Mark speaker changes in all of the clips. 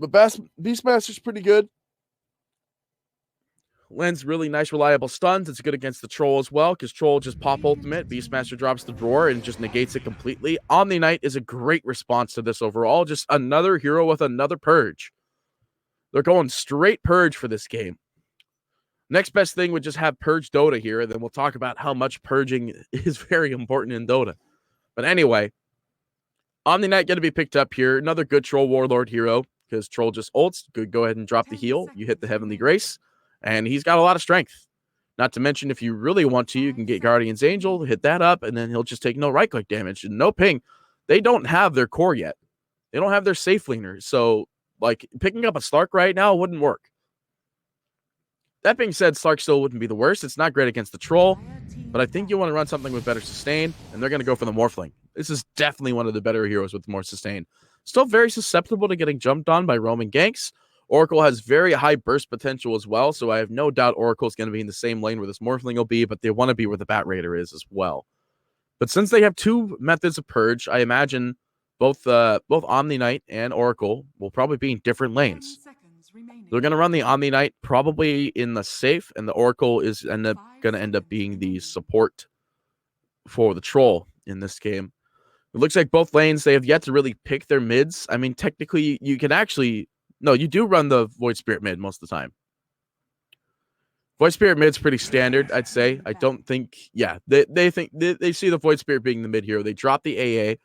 Speaker 1: But Beastmaster's pretty good. Lands really nice, reliable stuns. It's good against the Troll as well, because Troll just pop ultimate. Beastmaster drops the drawer and just negates it completely. Omni Knight is a great response to this overall. Just another hero with another purge. They're going straight purge for this game. Next best thing would just have purge Dota here, and then we'll talk about how much purging is very important in Dota. But anyway, Omni Knight going to be picked up here. Another good Troll Warlord hero, because Troll just ults. Good, go ahead and drop the heal. You hit the Heavenly Grace. And he's got a lot of strength. Not to mention, if you really want to, you can get Guardian's Angel, hit that up, and then he'll just take no right-click damage. And NoPing, they don't have their core yet. They don't have their safe leaner. So, like, picking up a Slark right now wouldn't work. That being said, Slark still wouldn't be the worst. It's not great against the Troll, but I think you want to run something with better sustain, and they're going to go for the Morphling. This is definitely one of the better heroes with more sustain. Still very susceptible to getting jumped on by roaming ganks. Oracle has very high burst potential as well, so I have no doubt Oracle's going to be in the same lane where this Morphling will be, but they want to be where the Bat Raider is as well. But since they have two methods of purge, I imagine both Omni Knight and Oracle will probably be in different lanes. They're going to run the Omni Knight probably in the safe, and the Oracle is going to end up being the support for the Troll in this game. It looks like both lanes, they have yet to really pick their mids. I mean, technically, you can actually... No, you do run the Void Spirit mid most of the time. Void Spirit mid's pretty standard, I'd say. I don't think... Yeah, they think... They see the Void Spirit being the mid hero. They drop the AA.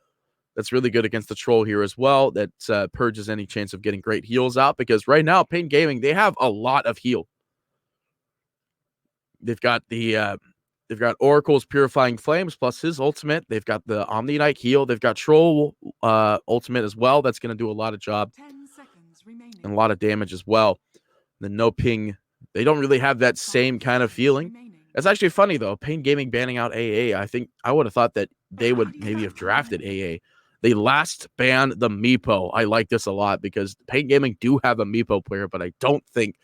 Speaker 1: That's really good against the Troll here as well. That purges any chance of getting great heals out, because right now, paiN Gaming, they have a lot of heal. They've got the... They've got Oracle's Purifying Flames plus his ultimate. They've got the Omni Knight heal. They've got Troll ultimate as well. That's going to do a lot of job and a lot of damage as well. The NoPing, they don't really have that same kind of feeling. It's actually funny, though. paiN Gaming banning out AA. I think I would have thought that they would maybe have drafted AA. They last banned the Meepo. I like this a lot because paiN Gaming do have a Meepo player, but I don't think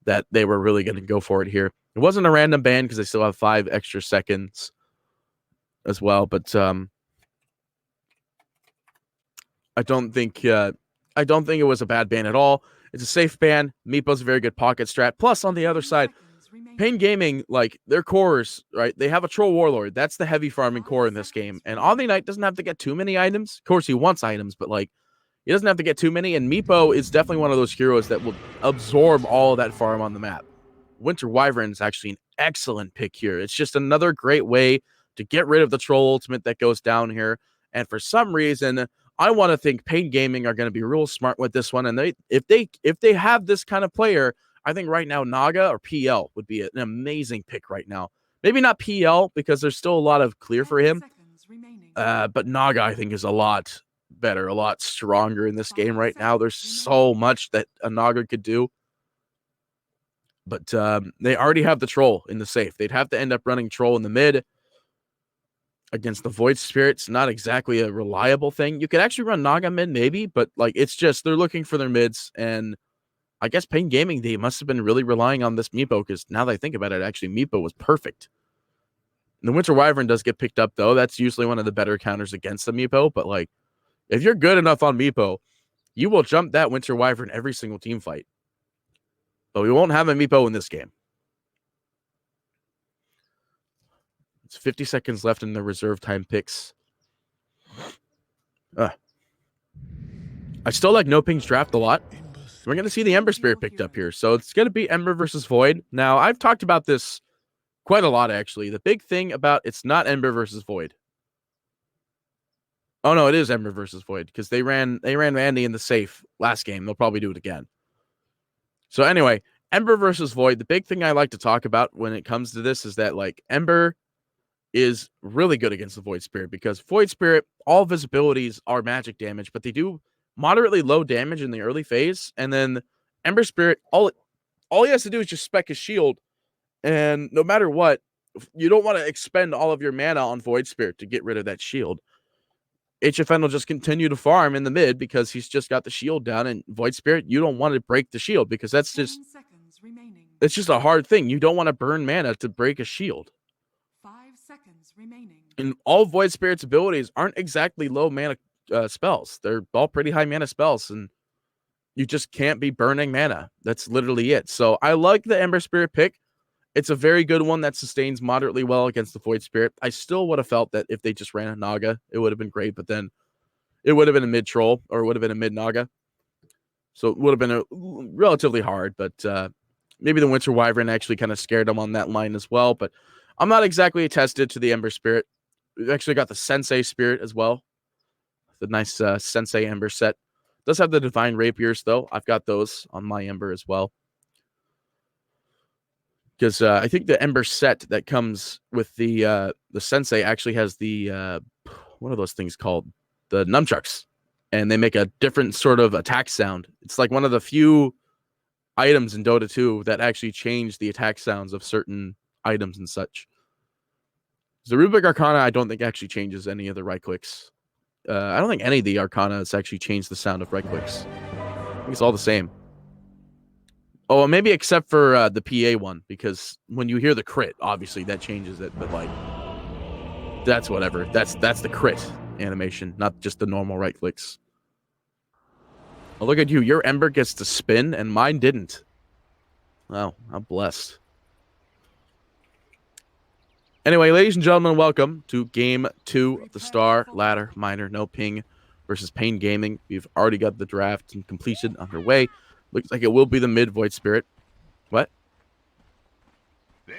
Speaker 1: that they were really going to go for it here. It wasn't a random ban because they still have 5 extra seconds as well, but I don't think it was a bad ban at all. It's a safe ban. Meepo's a very good pocket strat. Plus, on the other side, paiN Gaming, like, their cores, right? They have a Troll Warlord. That's the heavy farming core in this game. And Omni Knight doesn't have to get too many items. Of course, he wants items, but, like, he doesn't have to get too many. And Meepo is definitely one of those heroes that will absorb all of that farm on the map. Winter Wyvern is actually an excellent pick here. It's just another great way to get rid of the Troll ultimate that goes down here. And for some reason, I want to think paiN Gaming are going to be real smart with this one. And if they have this kind of player, I think right now Naga or PL would be an amazing pick right now. Maybe not PL because there's still a lot of clear for him. But Naga, I think, is a lot better, a lot stronger in this game right now. There's so much that a Naga could do. But they already have the Troll in the safe. They'd have to end up running Troll in the mid against the Void Spirits. Not exactly a reliable thing. You could actually run Naga mid maybe, but like it's just they're looking for their mids. And I guess paiN Gaming, they must have been really relying on this Meepo, because now that I think about it, actually Meepo was perfect. And the Winter Wyvern does get picked up, though. That's usually one of the better counters against the Meepo. But like, if you're good enough on Meepo, you will jump that Winter Wyvern every single team fight. But we won't have a Meepo in this game. It's 50 seconds left in the reserve time picks. I still like NoPing's draft a lot. We're going to see the Ember Spirit picked up here. So it's going to be Ember versus Void. Now, I've talked about this quite a lot, actually. The big thing about it's not Ember versus Void. Oh, no, it is Ember versus Void, because they ran Randy in the safe last game. They'll probably do it again. So anyway, Ember versus Void, the big thing I like to talk about when it comes to this is that, like, Ember is really good against the Void Spirit, because Void Spirit, all visibilities are magic damage, but they do moderately low damage in the early phase, and then Ember Spirit, all he has to do is just spec his shield, and no matter what, you don't want to expend all of your mana on Void Spirit to get rid of that shield. HFN will just continue to farm in the mid because he's just got the shield down, and Void Spirit, you don't want to break the shield because that's just it's just a hard thing. You don't want to burn mana to break a shield.
Speaker 2: 5 seconds remaining.
Speaker 1: And all Void Spirit's abilities aren't exactly low mana spells. They're all pretty high mana spells, and You just can't be burning mana. That's literally it. So I like the Ember Spirit pick. It's a very good one that sustains moderately well against the Void Spirit. I still would have felt that if they just ran a Naga, it would have been great, but then it would have been a mid troll or it would have been a mid Naga. So it would have been relatively hard, but maybe the Winter Wyvern actually kind of scared them on that line as well. But I'm not exactly attested to the Ember Spirit. We've actually got the Sensei Spirit as well. The nice Sensei Ember set. Does have the Divine Rapiers, though. I've got those on my Ember as well. Because I think the Ember set that comes with the Sensei actually has the, what are those things called? The nunchucks. And they make a different sort of attack sound. It's like one of the few items in Dota 2 that actually change the attack sounds of certain items and such. The Rubric Arcana, I don't think actually changes any of the right clicks. I don't think any of the Arcanas actually change the sound of right clicks. I think it's all the same. Oh, maybe except for the PA one, because when you hear the crit, obviously that changes it. But like, that's whatever. That's the crit animation, not just the normal right clicks. Oh, look at you. Your Ember gets to spin, and mine didn't. Wow, I'm blessed. Anyway, ladies and gentlemen, welcome to Game 2 of the StarLadder Minor NoPing versus paiN Gaming. We've already got the draft and completion underway. Looks like it will be the mid Void Spirit. What?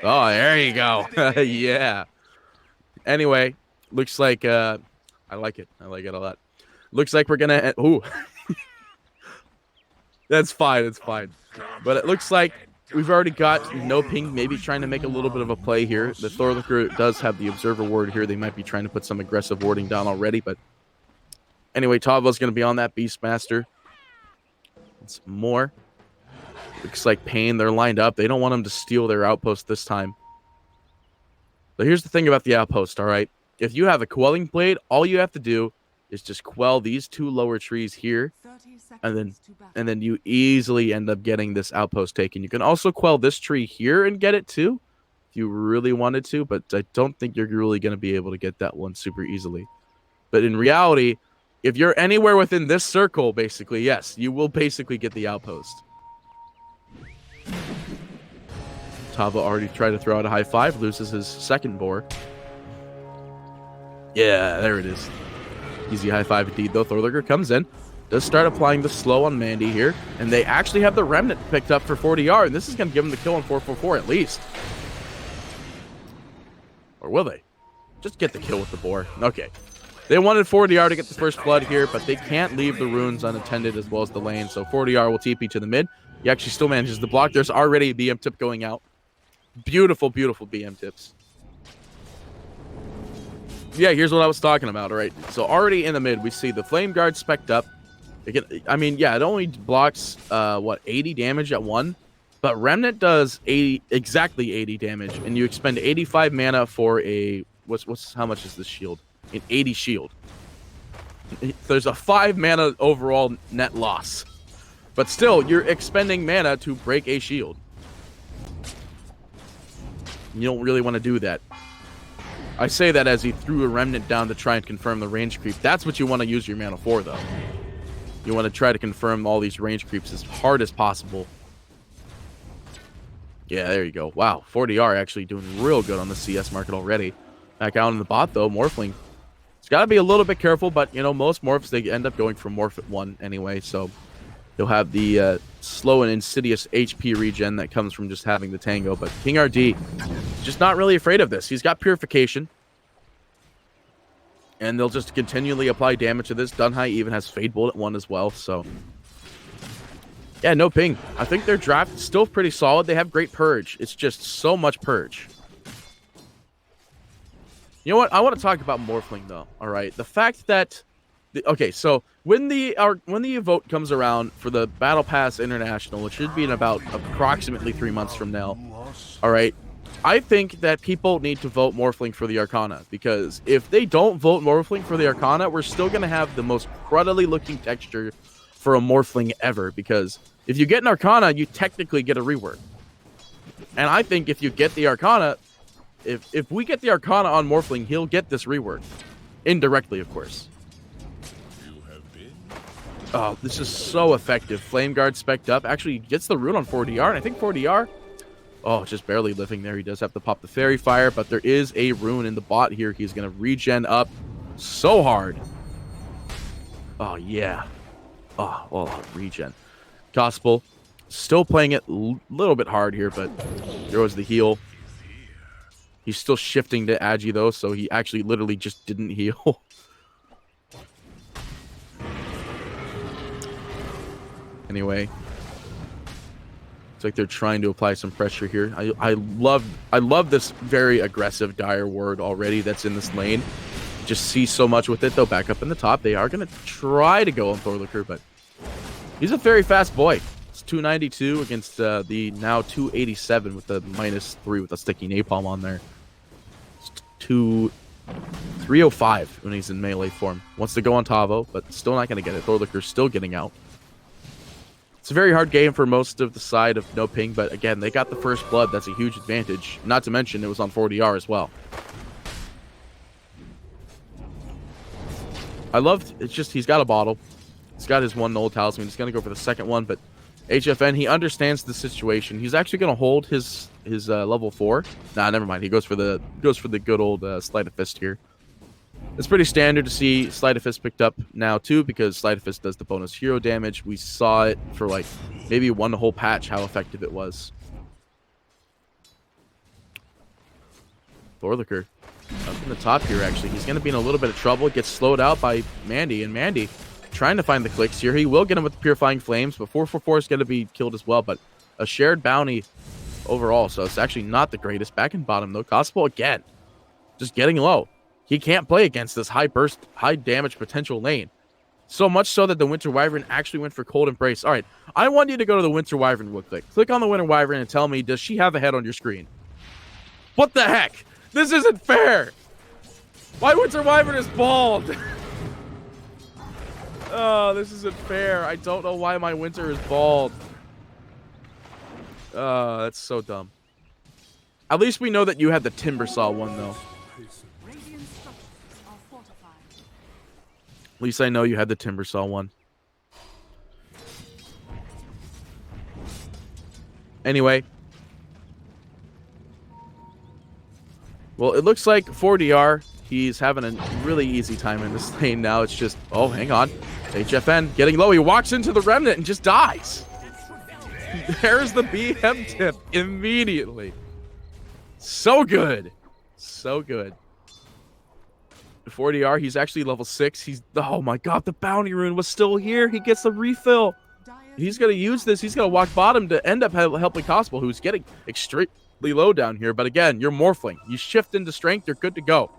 Speaker 1: Oh, there you go. Yeah. Anyway, looks like I like it. I like it a lot. Looks like we're gonna. Ooh. That's fine. It's fine. But it looks like we've already got NoPing maybe trying to make a little bit of a play here. The Thorlicker does have the Observer ward here. They might be trying to put some aggressive warding down already. But anyway, Tavo's going to be on that Beastmaster. And some more. Looks like paiN, they're lined up. They don't want him to steal their outpost this time. But here's the thing about the outpost, all right? If you have a Quelling Blade, all you have to do is just quell these two lower trees here, and then you easily end up getting this outpost taken. You can also quell this tree here and get it too, if you really wanted to, but I don't think you're really going to be able to get that one super easily. But in reality, if you're anywhere within this circle, basically, yes, you will basically get the outpost. Tavo already tried to throw out a high five, loses his second boar. Yeah, there it is. Easy high five indeed, though. Thorlicker comes in, does start applying the slow on Mandy here, and they actually have the Remnant picked up for 40R, and this is going to give them the kill on 444 at least. Or will they? Just get the kill with the boar. Okay. They wanted 40R to get the first blood here, but they can't leave the runes unattended as well as the lane, so 40R will TP to the mid. He actually still manages the block. There's already a BM tip going out. Beautiful, beautiful BM tips. Yeah, here's what I was talking about. All right, so already in the mid, we see the Flame Guard spec'd up. I mean, yeah, it only blocks, 80 damage at one, but Remnant does exactly 80 damage, and you expend 85 mana for a, how much is this shield? An 80 shield. There's a 5 mana overall net loss, but still, you're expending mana to break a shield. You don't really want to do that. I say that as he threw a Remnant down to try and confirm the range creep. That's what you want to use your mana for, though. You want to try to confirm all these range creeps as hard as possible. Yeah, there you go. Wow, 40R actually doing real good on the CS market already. Back out in the bot, though, Morphling. It's got to be a little bit careful, but, you know, most Morphs, they end up going for Morph at 1 anyway, so you'll have the slow and insidious HP regen that comes from just having the Tango, but King RD just not really afraid of this. He's got Purification, and they'll just continually apply damage to this. Dunhai even has Fade Bolt at 1 as well, so yeah, NoPing. I think their draft is still pretty solid. They have great Purge. It's just so much Purge. You know what? I want to talk about Morphling, though. All right, the fact that okay, so when the vote comes around for the Battle Pass International, which should be in about approximately 3 months from now, all right, I think that people need to vote Morphling for the Arcana, because if they don't vote Morphling for the Arcana, we're still going to have the most cruddily looking texture for a Morphling ever, because if you get an Arcana, you technically get a rework. And I think if you get the Arcana, if we get the Arcana on Morphling, he'll get this rework. Indirectly, of course. Oh, this is so effective. Flame Guard spec'd up. Actually gets the root on 4DR, and I think 4DR, oh, just barely living there. He does have to pop the Fairy Fire, but there is a rune in the bot here. He's going to regen up so hard. Oh, yeah. Oh, regen. Gospel still playing it a little bit hard here, but there was the heal. He's still shifting to Agi, though, so he actually literally just didn't heal. Anyway, it's like they're trying to apply some pressure here. I love this very aggressive Dire Ward already that's in this lane. Just see so much with it, though. Back up in the top. They are going to try to go on Thorlicker, but he's a very fast boy. It's 292 against the now 287 with the -3 with a sticky napalm on there. It's 305 when he's in melee form. Wants to go on Tavo, but still not going to get it. Thorlicker's still getting out. It's a very hard game for most of the side of NoPing, but again, they got the first blood. That's a huge advantage. Not to mention, it was on 4DR as well. I loved, it's just, he's got a bottle. He's got his one Null Talisman. He's going to go for the second one, but HFN, he understands the situation. He's actually going to hold his level 4. Nah, never mind. He goes for the good old Sleight of Fist here. It's pretty standard to see Sleight of Fist picked up now, too, because Sleight of Fist does the bonus hero damage. We saw it for, like, maybe one whole patch, how effective it was. Thorlicker up in the top here, actually. He's going to be in a little bit of trouble. Gets slowed out by Mandy, and Mandy trying to find the clicks here. He will get him with the Purifying Flames, but 444 is going to be killed as well, but a shared bounty overall, so it's actually not the greatest. Back in bottom, though. Gospel again, just getting low. He can't play against this high burst, high damage potential lane. So much so that the Winter Wyvern actually went for Cold Embrace. All right, I want you to go to the Winter Wyvern real quick. Click on the Winter Wyvern and tell me, does she have a head on your screen? What the heck? This isn't fair. My Winter Wyvern is bald. Oh, this isn't fair. I don't know why my Winter is bald. That's so dumb. At least we know that you had the Timbersaw one, though. At least I know you had the Timbersaw one. Anyway. Well, it looks like 4DR, he's having a really easy time in this lane now. It's just, oh, hang on. HFN getting low. He walks into the Remnant and just dies. There's the BM tip immediately. So good. So good. 4DR, he's actually level 6. He's, oh my god, the bounty rune was still here. He gets the refill. He's going to use this. He's going to walk bottom to end up helping Gospel, who's getting extremely low down here. But again, you're Morphling. You shift into strength, you're good to go.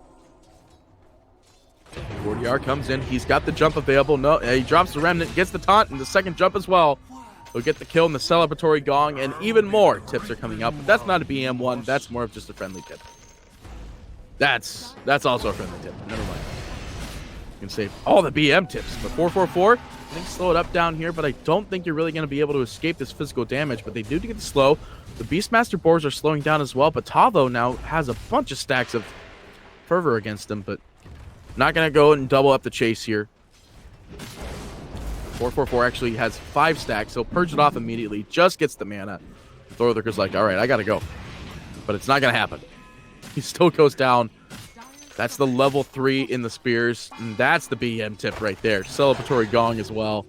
Speaker 1: 4DR comes in. He's got the jump available. No, he drops the Remnant, gets the taunt, and the second jump as well. He'll get the kill in the celebratory gong, and even more tips are coming up. But that's not a BM one. That's more of just a friendly tip. That's also a friendly tip. Never mind. You can save all the BM tips. But 444, I think slow it up down here, but I don't think you're really going to be able to escape this physical damage. But they do get the slow. The Beastmaster boars are slowing down as well, but Tavo now has a bunch of stacks of fervor against him, but not going to go and double up the chase here. 444 actually has 5 stacks. He'll purge it off immediately, just gets the mana. Thorlicker's like, all right, I got to go. But it's not going to happen. He still goes down. That's the level 3 in the spears. And that's the BM tip right there. Celebratory gong as well.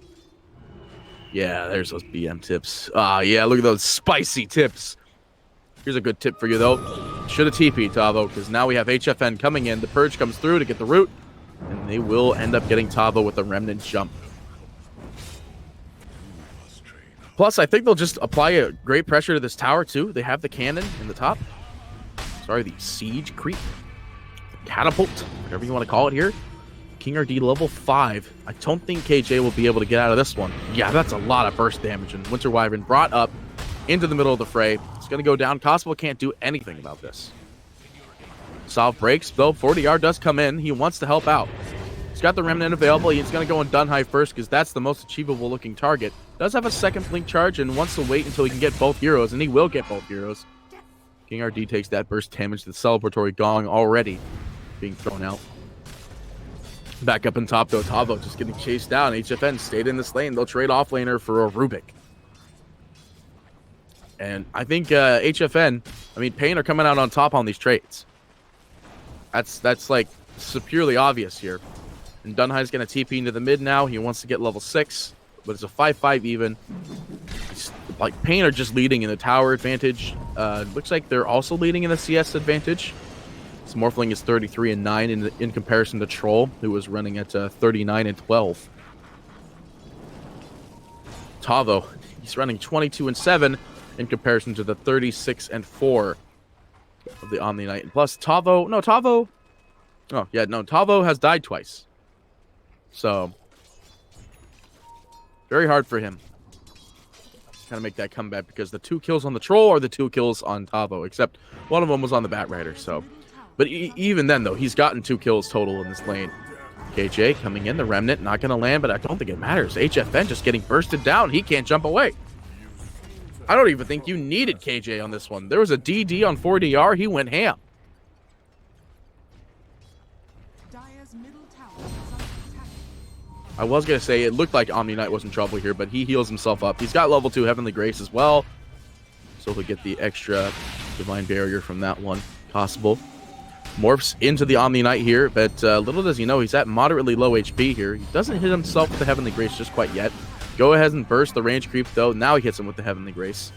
Speaker 1: Yeah, there's those BM tips. Ah, yeah, look at those spicy tips. Here's a good tip for you, though. Should have TP'd, Tavo, because now we have HFN coming in. The Purge comes through to get the root. And they will end up getting Tavo with a Remnant jump. Plus, I think they'll just apply a great pressure to this tower, too. They have the cannon in the top. Sorry, the siege creep. The catapult, whatever you want to call it here. King RD level 5. I don't think KJ will be able to get out of this one. Yeah, that's a lot of burst damage. And Winter Wyvern brought up into the middle of the fray. It's going to go down. Cosmo can't do anything about this. Solve breaks, though. 4DR does come in. He wants to help out. He's got the Remnant available. He's going to go in Dunhive first because that's the most achievable looking target. Does have a second blink charge and wants to wait until he can get both heroes, and he will get both heroes. King RD takes that burst damage. The celebratory gong already being thrown out. Back up in top, though. Tavo just getting chased down. HFN stayed in this lane. They'll trade off laner for a Rubik. And I think HFN, I mean, paiN are coming out on top on these trades. That's like purely obvious here. And Dunhai's going to TP into the mid now. He wants to get level 6, but it's a 5-5 even. Like, paiN are just leading in the tower advantage. Looks like they're also leading in the CS advantage. So Morphling is 33-9 in comparison to Troll, who was running at 39-12. Tavo, he's running 22-7 in comparison to the 36-4 of the Omni Knight. And plus, Tavo has died twice. So, very hard for him. Kind of make that comeback because the 2 kills on the Troll are the 2 kills on Tavo, except one of them was on the Bat Rider, so... But even then, though, he's gotten 2 kills total in this lane. KJ coming in, the Remnant, not going to land, but I don't think it matters. HFN just getting bursted down. He can't jump away. I don't even think you needed KJ on this one. There was a DD on 4DR. He went ham. I was going to say it looked like Omni Knight was in trouble here, but he heals himself up. He's got level 2 Heavenly Grace as well. So he'll get the extra Divine Barrier from that one. Possible. Morphs into the Omni Knight here, but little does he know he's at moderately low HP here. He doesn't hit himself with the Heavenly Grace just quite yet. Go ahead and burst the range creep, though. Now he hits him with the Heavenly Grace.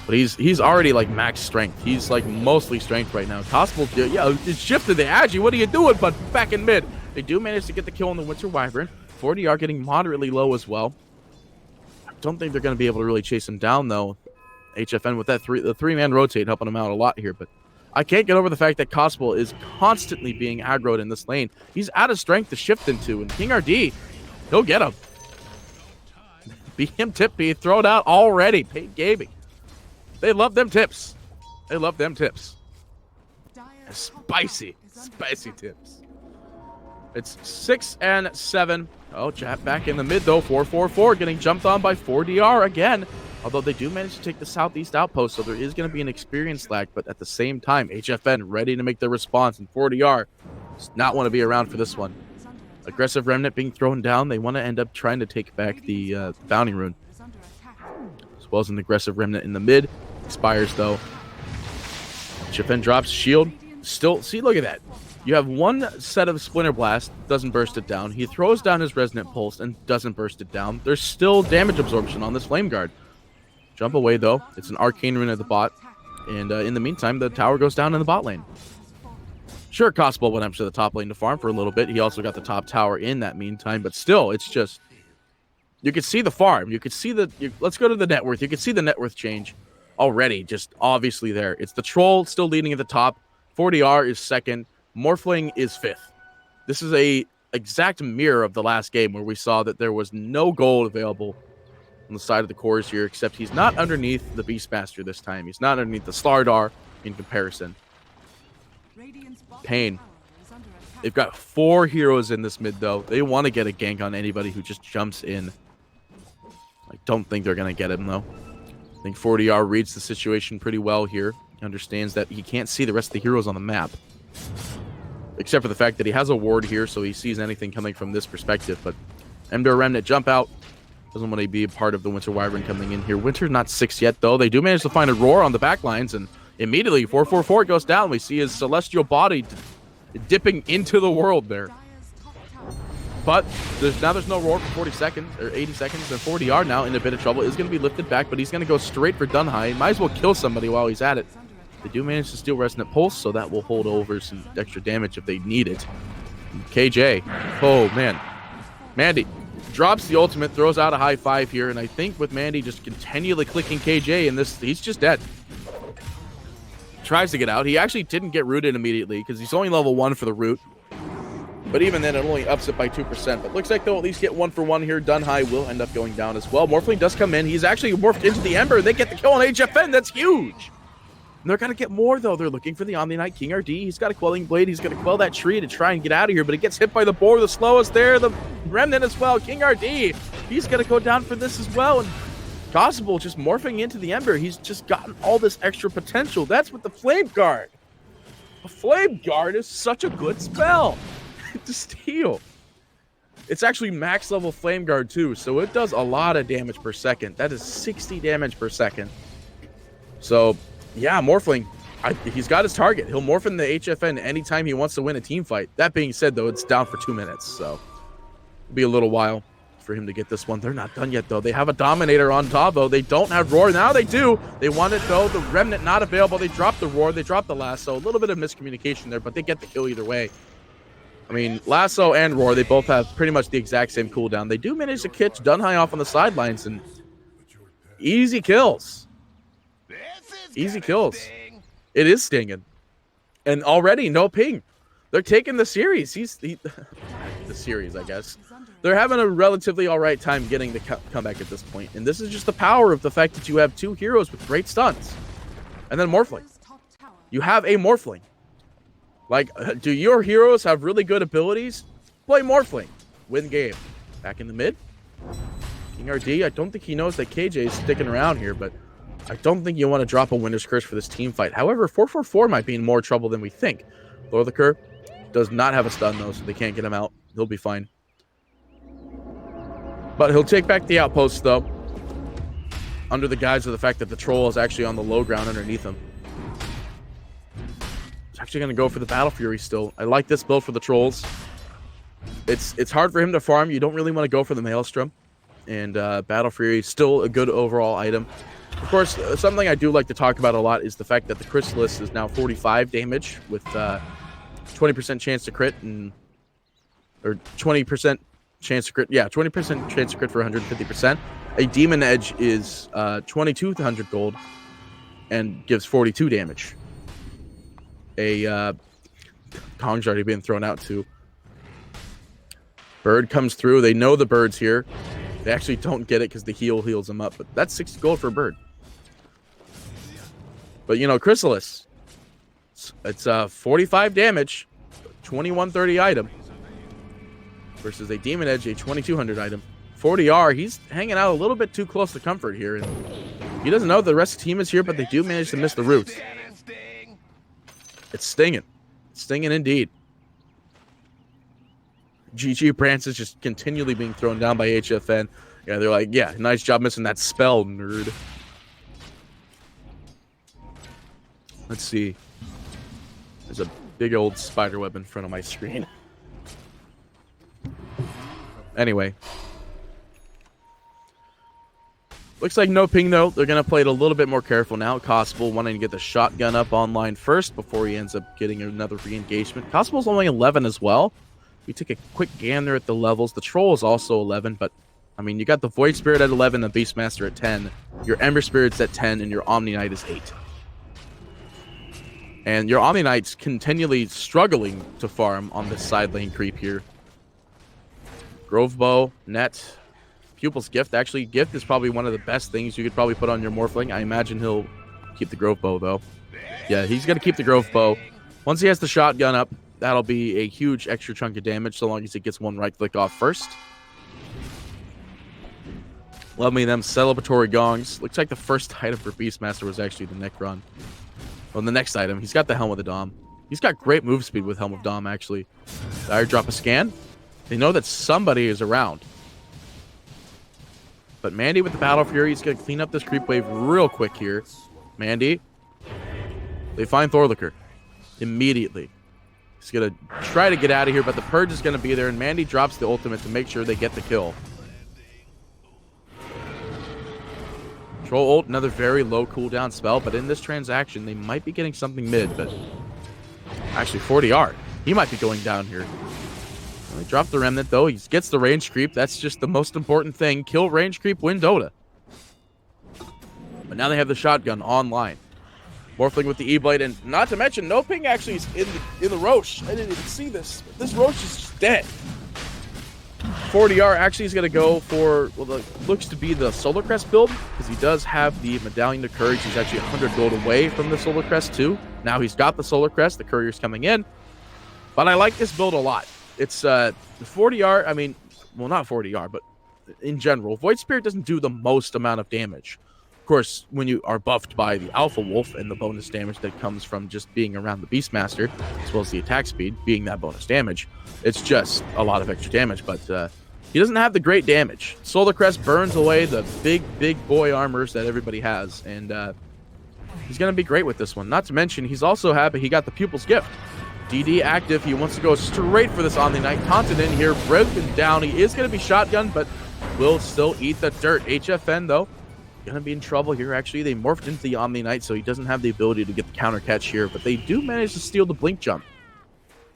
Speaker 1: But he's already, like, max strength. He's, like, mostly strength right now. Possible, yeah, it's shifted the Agi. What are you doing, bud? Back in mid. They do manage to get the kill on the Winter Wyvern. 4DR getting moderately low as well. I don't think they're going to be able to really chase him down, though. HFN with that the 3-man rotate helping him out a lot here, but I can't get over the fact that Cosple is constantly being aggroed in this lane. He's out of strength to shift into, and King RD, he'll get him. BM tip be thrown out already. paiN Gaming. They love them tips. They love them tips. Spicy tips. It's 6-7. Oh, Jap back in the mid, though. 4-4-4 getting jumped on by 4DR again. Although they do manage to take the southeast outpost, so there is going to be an experience lag. But at the same time, HFN ready to make their response, and 4DR does not want to be around for this one. Aggressive Remnant being thrown down. They want to end up trying to take back the Bounty Rune. As well as an aggressive Remnant in the mid. Expires, though. HFN drops shield. Still, see, look at that. You have one set of Splinter Blast, doesn't burst it down. He throws down his Resonant Pulse and doesn't burst it down. There's still damage absorption on this Flame Guard. Jump away, though. It's an Arcane Rune at the bot. And in the meantime, the tower goes down in the bot lane. Sure, Cosple went up to the top lane to farm for a little bit. He also got the top tower in that meantime. But still, it's just... You could see the farm. You could see the... let's go to the net worth. You could see the net worth change already. Just obviously there. It's the Troll still leading at the top. 4DR is second. Morphling is 5th. This is a exact mirror of the last game where we saw that there was no gold available on the side of the cores here, except he's not underneath the Beastmaster this time. He's not underneath the StarLadder in comparison. paiN. They've got 4 heroes in this mid, though. They want to get a gank on anybody who just jumps in. I don't think they're going to get him, though. I think 4DR reads the situation pretty well here. Understands that he can't see the rest of the heroes on the map. Except for the fact that he has a ward here, so he sees anything coming from this perspective. But Ember Remnant jump out. Doesn't want to be a part of the Winter Wyvern coming in here. Winter's not 6 yet, though. They do manage to find a roar on the back lines, and immediately 4-4-4 goes down. We see his celestial body dipping into the world there. But there's no roar for 40 seconds, or 80 seconds, and 4DR now in a bit of trouble. Is going to be lifted back, but he's going to go straight for Dunhai. Might as well kill somebody while he's at it. They do manage to steal Resonant Pulse, so that will hold over some extra damage if they need it. KJ. Oh, man. Mandy drops the ultimate, throws out a high 5 here, and I think with Mandy just continually clicking KJ in this, he's just dead. Tries to get out. He actually didn't get rooted immediately because he's only level 1 for the root. But even then, it only ups it by 2%. But looks like they'll at least get 1 for 1 here. Dunhai will end up going down as well. Morphling does come in. He's actually morphed into the Ember. They get the kill on HFN. That's huge. And they're going to get more, though. They're looking for the Omni Knight King RD. He's got a Quelling Blade. He's going to quell that tree to try and get out of here. But he gets hit by the boar, the slowest there. The Remnant as well. King RD. He's going to go down for this as well. And Cosable just morphing into the Ember. He's just gotten all this extra potential. That's with the Flame Guard. A Flame Guard is such a good spell to steal. It's actually max level Flame Guard too, so it does a lot of damage per second. That is 60 damage per second. So, yeah, Morphling, he's got his target. He'll morph in the HFN anytime he wants to win a team fight. That being said, though, it's down for 2 minutes, so it'll be a little while for him to get this one. They're not done yet, though. They have a Dominator on Tavo. They don't have Roar. Now they do. They want it, though. The Remnant not available. They dropped the Roar. They dropped the Lasso. A little bit of miscommunication there, but they get the kill either way. I mean, Lasso and Roar, they both have pretty much the exact same cooldown. They do manage to catch Dunhai off on the sidelines, and easy kills. Easy kills. It is stinging. And already, NoPing. They're taking the series. The series, I guess. They're having a relatively all right time getting the comeback at this point. And this is just the power of the fact that you have two heroes with great stuns. And then Morphling. You have a Morphling. Like, do your heroes have really good abilities? Play Morphling. Win game. Back in the mid. King RD, I don't think he knows that KJ is sticking around here, but I don't think you want to drop a Winter's Curse for this team fight. However, 444 might be in more trouble than we think. Lorliker does not have a stun, though, so they can't get him out. He'll be fine. But he'll take back the outpost, though, under the guise of the fact that the troll is actually on the low ground underneath him. He's actually going to go for the Battle Fury still. I like this build for the trolls. It's hard for him to farm. You don't really want to go for the Maelstrom. And Battle Fury is still a good overall item. Of course, something I do like to talk about a lot is the fact that the Chrysalis is now 45 damage with 20% chance to crit or 20% chance to crit. Yeah, 20% chance to crit for 150%. A Demon Edge is 2200 gold and gives 42 damage. A Kong's already been thrown out too. Bird comes through. They know the bird's here. They actually don't get it because the heal heals them up, but that's 60 gold for a bird. But, you know, Chrysalis, it's 45 damage, 2130 item versus a Demon Edge, a 2200 item. 40R, he's hanging out a little bit too close to comfort here, and he doesn't know the rest of the team is here, but they do manage to miss the roots. It's stinging. It's stinging indeed. GG Brance is just continually being thrown down by HFN. Yeah, they're like, yeah, nice job missing that spell, nerd. Let's see. There's a big old spider web in front of my screen. Anyway. Looks like NoPing, though. They're going to play it a little bit more careful now. Cosple wanting to get the shotgun up online first before he ends up getting another re-engagement. Cosple's only 11 as well. We take a quick gander at the levels. The Troll is also 11, but, I mean, you got the Void Spirit at 11, the Beastmaster at 10, your Ember Spirit's at 10, and your Omni Knight is 8. And your Omni Knight's continually struggling to farm on this side lane creep here. Grove Bow, Net, Pupil's Gift. Actually, Gift is probably one of the best things you could probably put on your Morphling. I imagine he'll keep the Grove Bow, though. Yeah, he's going to keep the Grove Bow. Once he has the shotgun up, that'll be a huge extra chunk of damage so long as it gets one right click off first. Love me them celebratory gongs. Looks like the first item for Beastmaster was actually the Necron. Well, the next item, he's got the Helm of the Dom. He's got great move speed with Helm of Dom, actually. Dire drop a scan. They know that somebody is around. But Mandy with the Battle Fury, he's going to clean up this creep wave real quick here. Mandy. They find Thorliker immediately. He's going to try to get out of here, but the Purge is going to be there, and Mandy drops the ultimate to make sure they get the kill. Troll ult, another very low cooldown spell, but in this transaction, they might be getting something mid, but actually 40R. He might be going down here. Well, he dropped the Remnant, though. He gets the range creep. That's just the most important thing. Kill range creep, win Dota. But now they have the shotgun online. Morphling with the E-Blade, and not to mention, NoPing actually is in the Roche. I didn't even see this. But this Roche is just dead. 40R actually is going to go for, well, the, looks to be the Solar Crest build, because he does have the Medallion of Courage. He's actually 100 gold away from the Solar Crest, too. Now he's got the Solar Crest. The Courier's coming in. But I like this build a lot. It's 40R, I mean, well, not 40R, but in general, Void Spirit doesn't do the most amount of damage. Of course, when you are buffed by the Alpha Wolf and the bonus damage that comes from just being around the Beastmaster, as well as the attack speed being that bonus damage, it's just a lot of extra damage. But He doesn't have the great damage. Solar Crest burns away the big boy armors that everybody has, and he's going to be great with this one. Not to mention, he's also happy he got the Pupil's Gift. DD active. He wants to go straight for this Omni Knight. Taunted in here, broken down. He is going to be shotgun, but will still eat the dirt. HFN, though, going to be in trouble here. Actually, they morphed into the Omni Knight, so he doesn't have the ability to get the counter catch here, but they do manage to steal the blink jump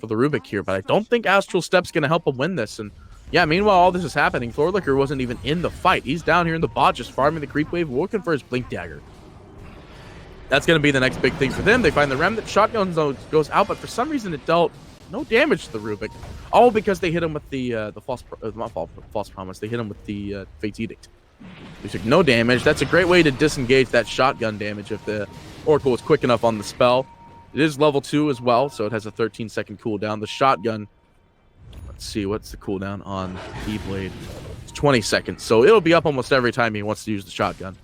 Speaker 1: for the Rubik here, but I don't think Astral Step's going to help him win this. And yeah, meanwhile, all this is happening. Thorlicker wasn't even in the fight. He's down here in the bot, just farming the creep wave, looking for his blink dagger. That's going to be the next big thing for them. They find the Remnant. Shotgun goes out, but for some reason it dealt no damage to the Rubik. All because they hit him with the false promise. They hit him with the Fate's Edict. He took no damage. That's a great way to disengage that shotgun damage if the Oracle was quick enough on the spell. It is level 2 as well, so it has a 13-second cooldown. The shotgun, let's see, what's the cooldown on E-Blade? It's 20 seconds, so it'll be up almost every time he wants to use the shotgun.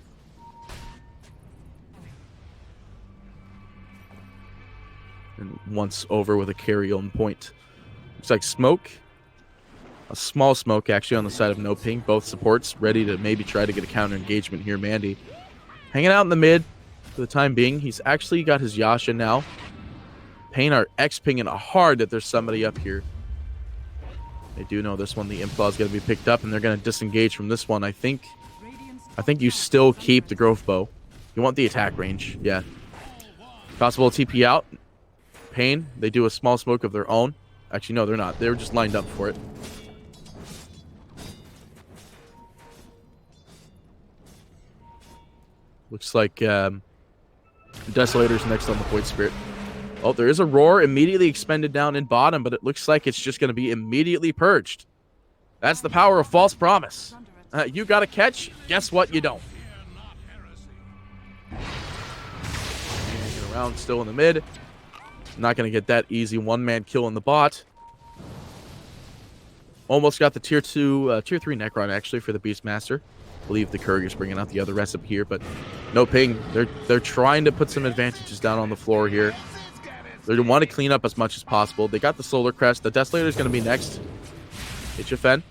Speaker 1: And once over with a carry on point. Looks like smoke. A small smoke actually on the side of NoPing. Both supports ready to maybe try to get a counter engagement here. Mandy hanging out in the mid for the time being. He's actually got his Yasha now. paiN are X-pinging hard that there's somebody up here. They do know this one. The Implaw is going to be picked up, and they're going to disengage from this one. I think you still keep the growth bow. You want the attack range. Yeah. Possible TP out. paiN, they do a small smoke of their own. Actually, no, they're not. They were just lined up for it. Looks like Desolator's next on the Void Spirit. Oh, there is a Roar immediately expended down in bottom, but it looks like it's just going to be immediately purged. That's the power of False Promise. You got a catch. Guess what? You don't. Hanging around still in the mid. Not going to get that easy one-man kill in the bot. Almost got the tier 3 Necron, actually, for the Beastmaster. I believe the Courier's bringing out the other recipe here, but NoPing, they're trying to put some advantages down on the floor here. They want to clean up as much as possible. They got the Solar Crest. The Desolator's going to be next. HFN.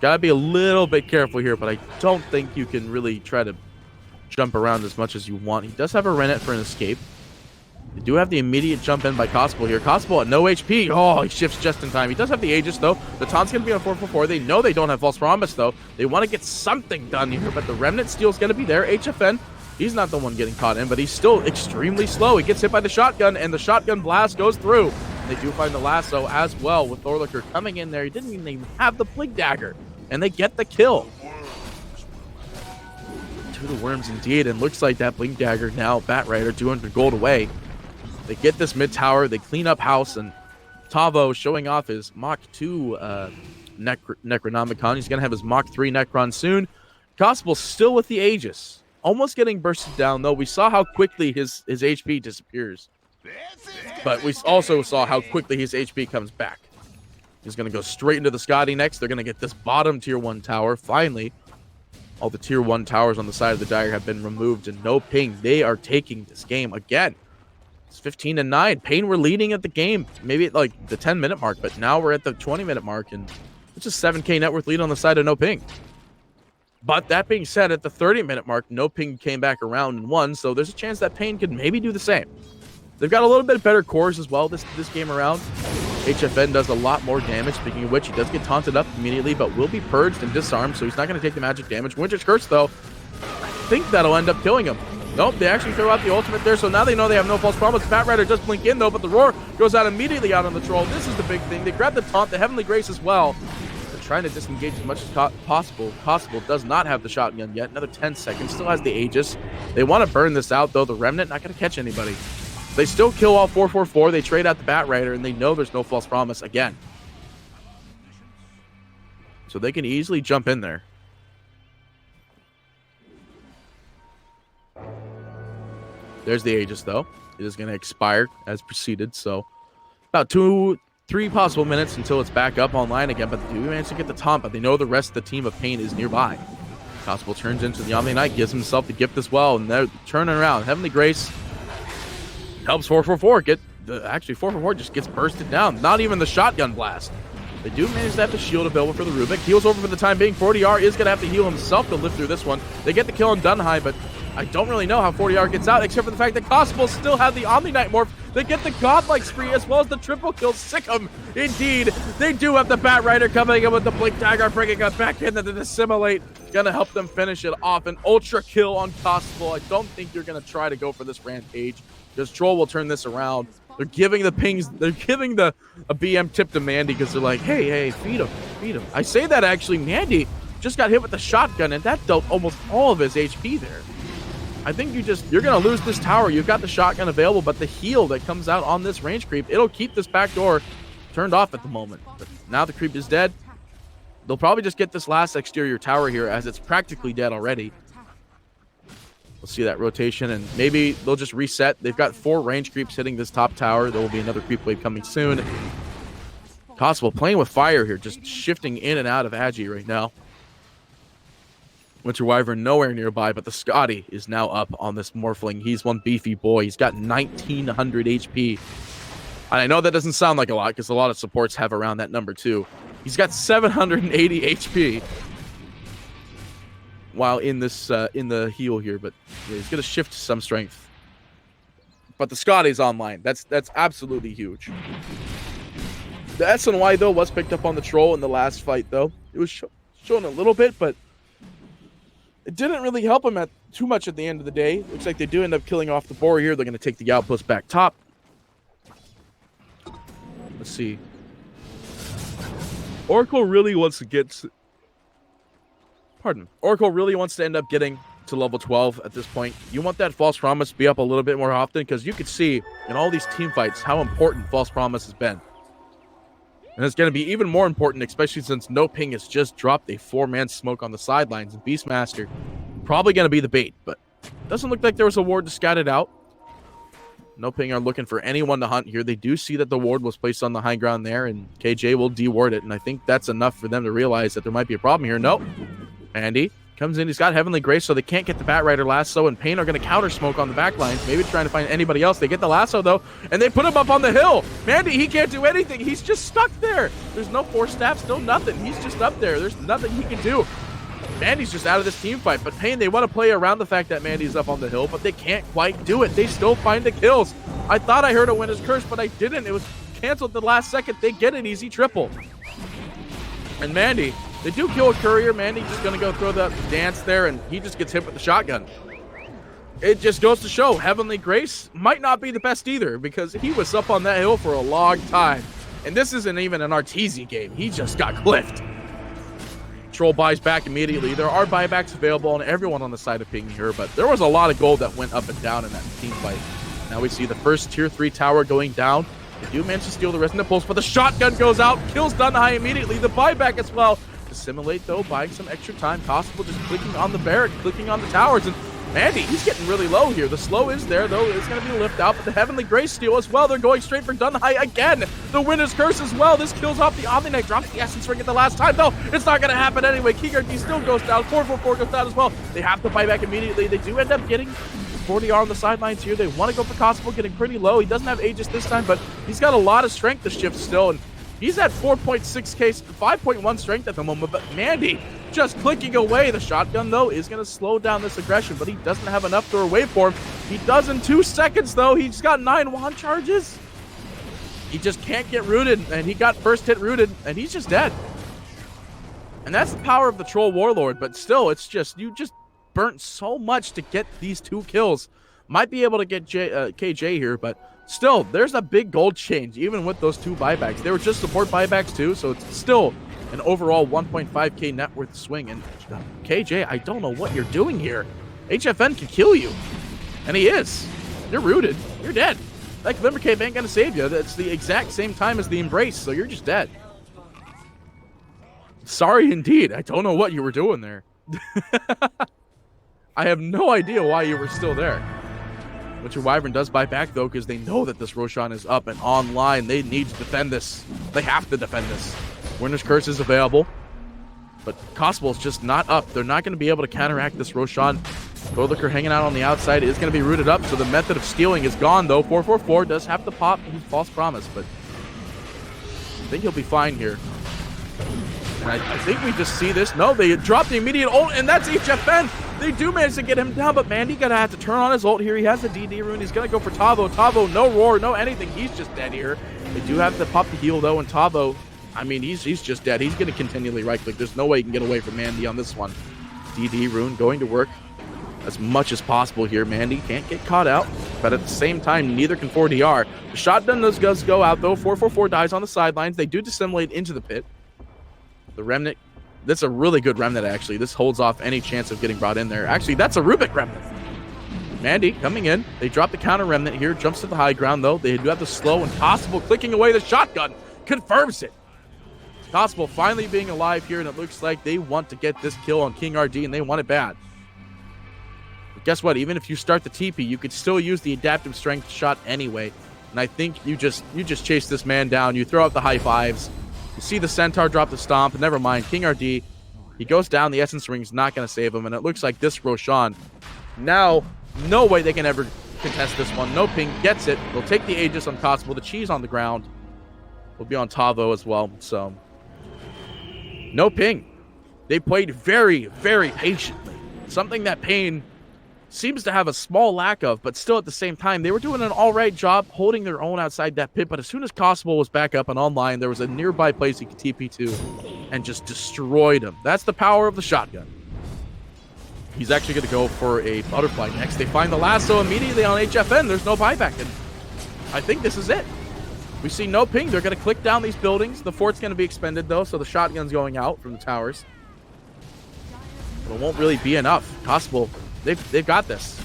Speaker 1: Got to be a little bit careful here, but I don't think you can really try to jump around as much as you want. He does have a Renet for an escape. They do have the immediate jump in by Cosple here. Cosple at no HP. Oh, he shifts just in time. He does have the Aegis, though. The taunt's going to be on 444. They know they don't have False Promise, though. They want to get something done here, but the Remnant Steel's going to be there. HFN, he's not the one getting caught in, but he's still extremely slow. He gets hit by the shotgun, and the shotgun blast goes through. They do find the lasso as well with Thorlicker coming in there. He didn't even have the Blink Dagger, and they get the kill. To the worms indeed, and looks like that Blink Dagger now, Bat Rider, 200 gold away. They get this mid tower, they clean up house, and Tavo showing off his Mach 2 Necronomicon. He's going to have his Mach 3 Necron soon. Cosple still with the Aegis. Almost getting bursted down, though. We saw how quickly his HP disappears. But we also saw how quickly his HP comes back. He's going to go straight into the Scotty next. They're going to get this bottom tier 1 tower. Finally, all the tier 1 towers on the side of the Dire have been removed, and NoPing, they are taking this game again. It's 15-9. paiN were leading at the game, maybe at like the 10-minute mark, but now we're at the 20-minute mark, and it's a 7K net worth lead on the side of NoPing. But that being said, at the 30-minute mark, NoPing came back around and won, so there's a chance that paiN could maybe do the same. They've got a little bit better cores as well this game around. HFN does a lot more damage, speaking of which, he does get taunted up immediately, but will be purged and disarmed, so he's not going to take the magic damage. Winter's Curse, though, I think that'll end up killing him. Nope, they actually throw out the ultimate there, so now they know they have no False Promise. Bat Rider does blink in, though, but the Roar goes out immediately out on the Troll. This is the big thing. They grab the taunt, the Heavenly Grace as well. They're trying to disengage as much as possible. Possible does not have the shotgun yet. Another 10 seconds, still has the Aegis. They want to burn this out, though. The Remnant not going to catch anybody. They still kill all 444. They trade out the Bat Rider, and they know there's no False Promise again. So they can easily jump in there. There's the Aegis, though. It is going to expire as preceded, so about 2-3 possible minutes until it's back up online again, but they do manage to get the taunt, but they know the rest of the team of paiN is nearby. Cosple turns into the Omni Knight, gives himself the gift as well, and they're turning around. Heavenly Grace helps 444 get... Actually, 444 just gets bursted down. Not even the shotgun blast. They do manage to have the shield available for the Rubik. Heals over for the time being. 40R is going to have to heal himself to live through this one. They get the kill on Dunhai, but I don't really know how 40R gets out, except for the fact that Cosmo still have the Omni Knight morph. They get the Godlike spree as well as the triple kill. Sick 'em. Indeed, they do have the Bat Rider coming in with the Blink Dagger, bringing it back in to Dissimulate. Gonna help them finish it off. An ultra kill on Cosmo. I don't think you're gonna try to go for this Rampage, because Troll will turn this around. They're giving the pings, they're giving a BM tip to Mandy because they're like, hey, feed him, feed him. I say that actually, Mandy just got hit with the shotgun and that dealt almost all of his HP there. I think you're going to lose this tower. You've got the shotgun available, but the heal that comes out on this range creep, it'll keep this back door turned off at the moment. But now the creep is dead. They'll probably just get this last exterior tower here as it's practically dead already. We'll see that rotation, and maybe they'll just reset. They've got 4 range creeps hitting this top tower. There will be another creep wave coming soon. Possible playing with fire here, just shifting in and out of Agi right now. Winter Wyvern nowhere nearby, but the Scotty is now up on this Morphling. He's one beefy boy. He's got 1900 HP. And I know that doesn't sound like a lot because a lot of supports have around that number too. He's got 780 HP while in this in the heal here, but yeah, he's gonna shift some strength. But the Scotty's online. That's absolutely huge. The SNY though was picked up on the Troll in the last fight though. It was shown a little bit, but it didn't really help him too much at the end of the day. Looks like they do end up killing off the boar here. They're going to take the outpost back top. Let's see. Oracle really wants to get... Oracle really wants to end up getting to level 12 at this point. You want that False Promise to be up a little bit more often because you could see in all these team fights how important False Promise has been. And it's going to be even more important, especially since NoPing has just dropped a 4-man smoke on the sidelines. And Beastmaster probably going to be the bait, but doesn't look like there was a ward to scout it out. NoPing are looking for anyone to hunt here. They do see that the ward was placed on the high ground there, and KJ will de-ward it. And I think that's enough for them to realize that there might be a problem here. Nope. Andy comes in. He's got Heavenly Grace, so they can't get the Bat Rider lasso, and paiN are going to counter smoke on the back lines, maybe trying to find anybody else. They get the lasso, though, and they put him up on the hill. Mandy, he can't do anything. He's just stuck there. There's no force staffs, no nothing. He's just up there. There's nothing he can do. Mandy's just out of this team fight, but paiN, they want to play around the fact that Mandy's up on the hill, but they can't quite do it. They still find the kills. I thought I heard a Winner's Curse, but I didn't. It was canceled at the last second. They get an easy triple. And Mandy, they do kill a courier. Mandy just going to go throw the dance there, and he just gets hit with the shotgun. It just goes to show Heavenly Grace might not be the best either, because he was up on that hill for a long time. And this isn't even an Arteezy game. He just got cliffed. Troll buys back immediately. There are buybacks available on everyone on the side of paiN here, but there was a lot of gold that went up and down in that team fight. Now we see the first tier 3 tower going down. They do manage to steal the Resonant Pulse, but the shotgun goes out, kills Dunhai immediately. The buyback as well. Dissimulate, though, buying some extra time. Possible just clicking on the barrack, clicking on the towers. And Mandy, he's getting really low here. The slow is there, though. It's going to be a lift out, but the Heavenly Grace steal as well. They're going straight for Dunhai again. The Winner's Curse as well. This kills off the Omni Knight. Drops the Essence Ring at the last time, though. It's not going to happen anyway. Kigarki still goes down. 444 goes down as well. They have to buy back immediately. They do end up getting 40R on the sidelines here. They want to go for Cosmo, getting pretty low. He doesn't have Aegis this time, but he's got a lot of strength to shift still, and he's at 4.6k, 5.1 strength at the moment, but Mandy just clicking away. The shotgun, though, is going to slow down this aggression, but he doesn't have enough to wait for him. He does in 2 seconds, though. He's got 9 wand charges. He just can't get rooted, and he got first hit rooted, and he's just dead. And that's the power of the Troll Warlord, but still, it's just, you just burnt so much to get these 2 kills. Might be able to get KJ here, but still, there's a big gold change, even with those 2 buybacks. They were just support buybacks too, so it's still an overall 1.5k net worth swing. And KJ, I don't know what you're doing here. HFN can kill you, and he is. You're rooted. You're dead. That Glimmer Cape ain't gonna save you. That's the exact same time as the Embrace, so you're just dead. Sorry indeed. I don't know what you were doing there. I have no idea why you were still there. Winter Wyvern does buy back, though, because they know that this Roshan is up and online. They need to defend this. They have to defend this. Winner's Curse is available, but Cosmo is just not up. They're not going to be able to counteract this Roshan. Godlicker hanging out on the outside is going to be rooted up, so the method of stealing is gone, though. 444 does have to pop his False Promise, but I think he'll be fine here. And I think we just see this. No, they drop the immediate ult, and that's HFN. They do manage to get him down, but Mandy gonna have to turn on his ult here. He has the DD rune. He's gonna go for Tavo. Tavo, no roar, no anything. He's just dead here. They do have to pop the heal though, and Tavo, I mean, he's just dead. He's gonna continually right click. There's no way he can get away from Mandy on this one. DD rune going to work as much as possible here. Mandy can't get caught out, but at the same time, neither can 4DR. The shotgun does go out though. 444 dies on the sidelines. They do dissimulate into the pit. The Remnant, that's a really good Remnant actually. This holds off any chance of getting brought in there. Actually, that's a Rubik Remnant. Mandy coming in. They drop the counter Remnant here. Jumps to the high ground though. They do have the slow and Possible clicking away the shotgun. Confirms it. Possible finally being alive here, and it looks like they want to get this kill on King RD, and they want it bad. But guess what? Even if you start the TP, you could still use the adaptive strength shot anyway. And I think you just chase this man down. You throw out the high fives. You see the Centaur drop the stomp. Never mind. King RD, he goes down. The Essence Ring's not going to save him, and it looks like this Roshan. Now, no way they can ever contest this one. NoPing gets it. They'll take the Aegis on Possible. The cheese on the ground will be on Tavo as well. So NoPing, they played very, very patiently. Something that paiN seems to have a small lack of, but still at the same time, they were doing an all right job holding their own outside that pit. But as soon as Possible was back up and online, there was a nearby place he could TP to and just destroyed him. That's the power of the shotgun. He's actually going to go for a butterfly next. They find the lasso immediately on HFN. There's no buyback, and I think this is it. We see NoPing. They're going to click down these buildings. The fort's going to be expended, though, so the shotgun's going out from the towers. But it won't really be enough. Possible, they've got this.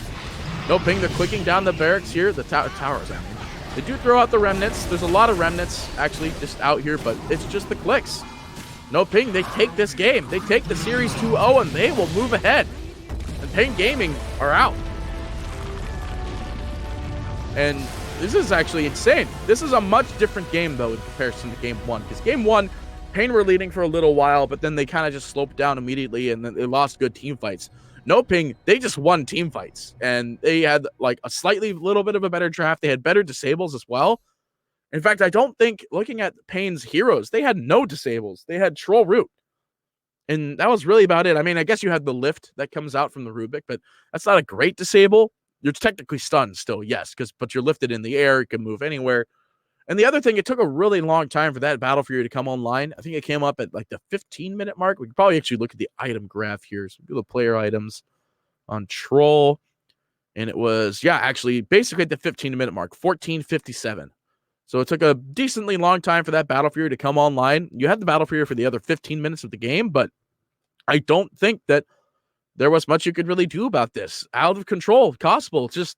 Speaker 1: NoPing, they're clicking down the barracks here. The towers, I mean. They do throw out the remnants. There's a lot of remnants, actually, just out here, but it's just the clicks. NoPing, they take this game. They take the Series 2-0, and they will move ahead. And paiN Gaming are out. And this is actually insane. This is a much different game, though, in comparison to Game 1. Because Game 1, paiN were leading for a little while, but then they kind of just sloped down immediately, and then they lost good team fights. NoPing, they just won team fights, and they had like a little bit of a better draft. They had better disables as well. In fact, I don't think, looking at paiN's heroes, they had no disables. They had Troll Root. And that was really about it. I mean, I guess you had the lift that comes out from the Rubik, but that's not a great disable. You're technically stunned still, yes, but you're lifted in the air. You can move anywhere. And the other thing, it took a really long time for that Battle Fury to come online. I think it came up at like the 15-minute mark. We could probably actually look at the item graph here. So we do the player items on Troll. And it was, yeah, actually basically at the 15-minute mark, 14:57. So it took a decently long time for that Battle Fury to come online. You had the Battle Fury for the other 15 minutes of the game, but I don't think that there was much you could really do about this. Out of control, Possible, just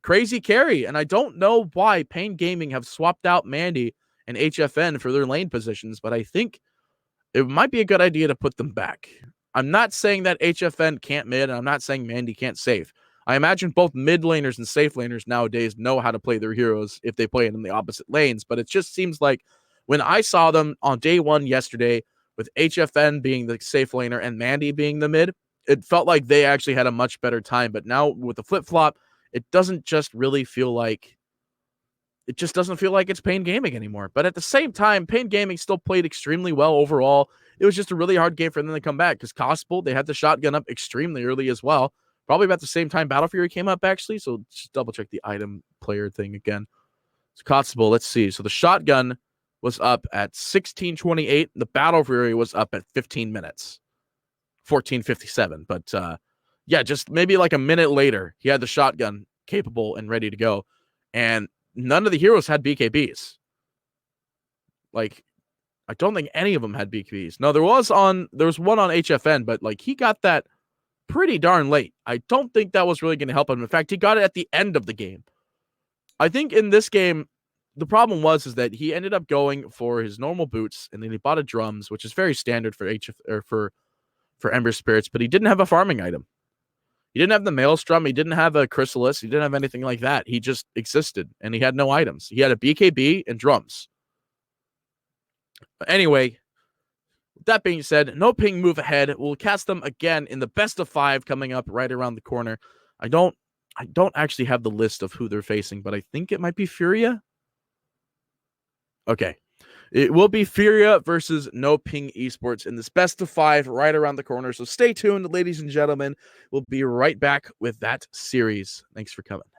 Speaker 1: crazy carry. And I don't know why paiN Gaming have swapped out Mandy and HFN for their lane positions, but I think it might be a good idea to put them back. I'm not saying that HFN can't mid, and I'm not saying Mandy can't save. I imagine both mid laners and safe laners nowadays know how to play their heroes if they play it in the opposite lanes, but it just seems like when I saw them on day one yesterday with HFN being the safe laner and Mandy being the mid, it felt like they actually had a much better time. But now with the flip-flop, it doesn't just really feel like it's paiN Gaming anymore. But at the same time, paiN Gaming still played extremely well overall. It was just a really hard game for them to come back because Possible, they had the shotgun up extremely early as well. Probably about the same time Battle Fury came up, actually. So just double check the item player thing again. So Possible, let's see. So the shotgun was up at 16:28. The Battle Fury was up at 15 minutes. 14:57. But yeah, just maybe like a minute later, he had the shotgun capable and ready to go. And none of the heroes had BKBs. Like, I don't think any of them had BKBs. No, there was one on HFN, but like he got that pretty darn late. I don't think that was really going to help him. In fact, he got it at the end of the game. I think in this game, the problem is that he ended up going for his normal boots, and then he bought a drums, which is very standard for Ember Spirits, but he didn't have a farming item. He didn't have the Maelstrom. He didn't have a Chrysalis. He didn't have anything like that. He just existed, and he had no items. He had a BKB and drums. But anyway, that being said, NoPing move ahead. We'll cast them again in the best of 5 coming up right around the corner. I don't actually have the list of who they're facing, but I think it might be Furia. Okay. It will be Furia versus NoPing Esports in this best of 5 right around the corner. So stay tuned, ladies and gentlemen. We'll be right back with that series. Thanks for coming.